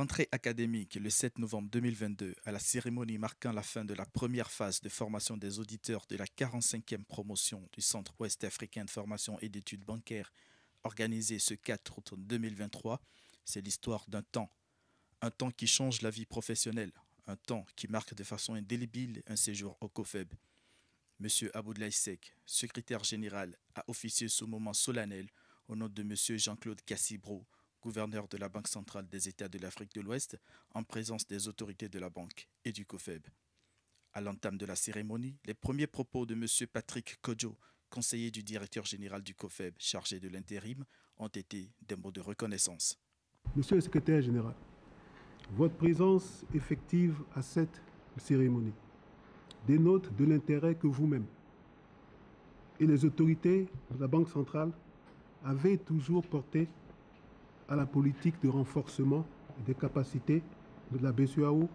rentrée académique le 7 novembre 2022 à la cérémonie marquant la fin de la première phase de formation des auditeurs de la 45e promotion du Centre Ouest Africain de formation et d'études bancaires organisée ce 4 août 2023, c'est l'histoire d'un temps. Un temps qui change la vie professionnelle, un temps qui marque de façon indélébile un séjour au COFEB. Monsieur Aboudlaye Seck, secrétaire général, a officié ce moment solennel au nom de Monsieur Jean-Claude Cassibro, gouverneur de la Banque centrale des États de l'Afrique de l'Ouest, en présence des autorités de la banque et du COFEB. À l'entame de la cérémonie, les premiers propos de M. Patrick Kodjo, conseiller du directeur général du COFEB chargé de l'intérim, ont été des mots de reconnaissance. Monsieur le secrétaire général, votre présence effective à cette cérémonie dénote de l'intérêt que vous-même et les autorités de la Banque centrale avez toujours porté à la politique de renforcement des capacités de la BCEAO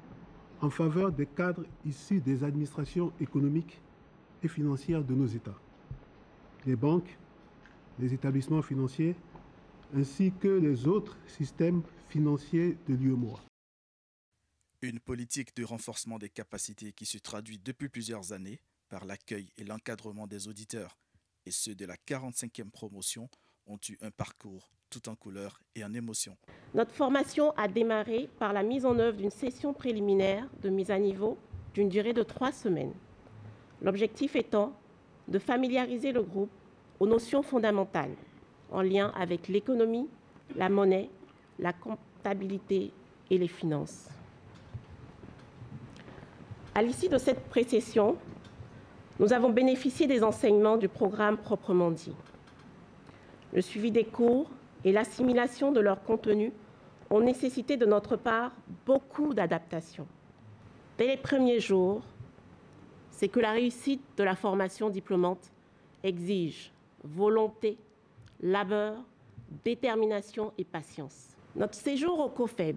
en faveur des cadres issus des administrations économiques et financières de nos États, les banques, les établissements financiers, ainsi que les autres systèmes financiers de l'UEMOA. Une politique de renforcement des capacités qui se traduit depuis plusieurs années par l'accueil et l'encadrement des auditeurs, et ceux de la 45e promotion ont eu un parcours tout en couleurs et en émotions. Notre formation a démarré par la mise en œuvre d'une session préliminaire de mise à niveau d'une durée de 3 semaines. L'objectif étant de familiariser le groupe aux notions fondamentales en lien avec l'économie, la monnaie, la comptabilité et les finances. À l'issue de cette pré-session, nous avons bénéficié des enseignements du programme proprement dit. Le suivi des cours et l'assimilation de leur contenu ont nécessité de notre part beaucoup d'adaptations. Dès les premiers jours, c'est que la réussite de la formation diplômante exige volonté, labeur, détermination et patience. Notre séjour au COFEB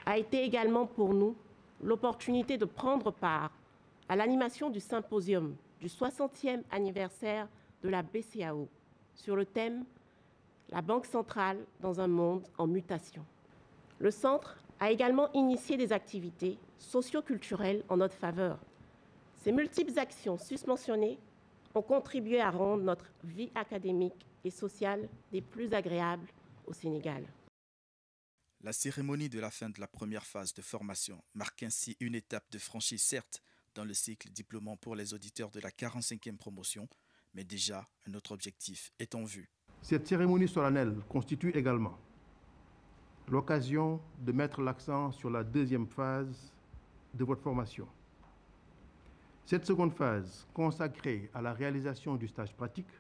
a été également pour nous l'opportunité de prendre part à l'animation du symposium du 60e anniversaire de la BCEAO sur le thème « La Banque centrale dans un monde en mutation ». Le Centre a également initié des activités socio-culturelles en notre faveur. Ces multiples actions susmentionnées ont contribué à rendre notre vie académique et sociale des plus agréables au Sénégal. La cérémonie de la fin de la première phase de formation marque ainsi une étape de franchie, certes, dans le cycle diplômant pour les auditeurs de la 45e promotion, mais déjà un autre objectif est en vue. Cette cérémonie solennelle constitue également l'occasion de mettre l'accent sur la deuxième phase de votre formation. Cette seconde phase, consacrée à la réalisation du stage pratique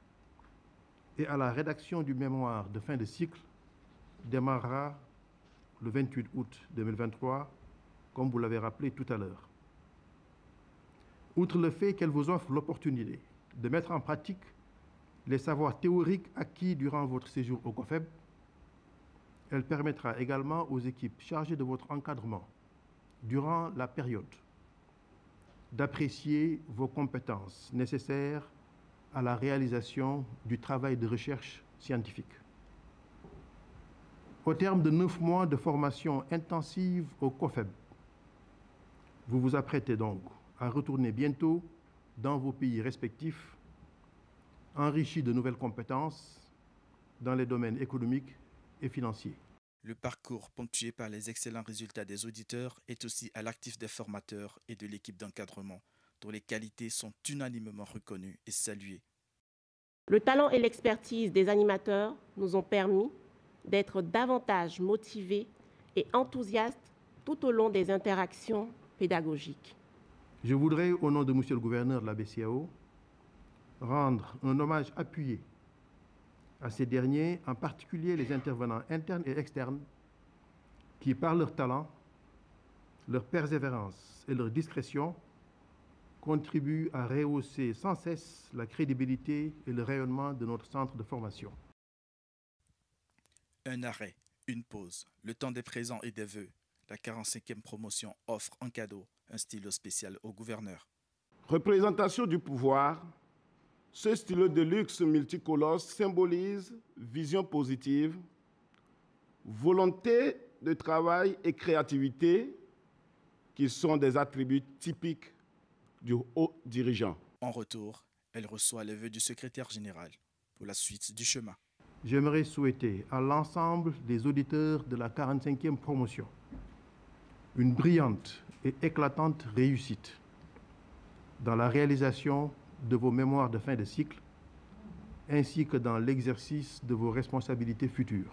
et à la rédaction du mémoire de fin de cycle, démarrera le 28 août 2023, comme vous l'avez rappelé tout à l'heure. Outre le fait qu'elle vous offre l'opportunité de mettre en pratique les savoirs théoriques acquis durant votre séjour au COFEB, elle permettra également aux équipes chargées de votre encadrement durant la période d'apprécier vos compétences nécessaires à la réalisation du travail de recherche scientifique. Au terme de 9 mois de formation intensive au COFEB, vous vous apprêtez donc à retourner bientôt dans vos pays respectifs, enrichis de nouvelles compétences dans les domaines économiques et financiers. Le parcours ponctué par les excellents résultats des auditeurs est aussi à l'actif des formateurs et de l'équipe d'encadrement, dont les qualités sont unanimement reconnues et saluées. Le talent et l'expertise des animateurs nous ont permis d'être davantage motivés et enthousiastes tout au long des interactions pédagogiques. Je voudrais, au nom de Monsieur le gouverneur de la BCEAO, rendre un hommage appuyé à ces derniers, en particulier les intervenants internes et externes, qui, par leur talent, leur persévérance et leur discrétion, contribuent à rehausser sans cesse la crédibilité et le rayonnement de notre centre de formation. Un arrêt, une pause, le temps des présents et des vœux. La 45e promotion offre en cadeau un stylo spécial au gouverneur. Représentation du pouvoir, ce stylo de luxe multicolore symbolise vision positive, volonté de travail et créativité qui sont des attributs typiques du haut dirigeant. En retour, elle reçoit les vœux du secrétaire général pour la suite du chemin. J'aimerais souhaiter à l'ensemble des auditeurs de la 45e promotion une brillante et éclatante réussite dans la réalisation de vos mémoires de fin de cycle ainsi que dans l'exercice de vos responsabilités futures.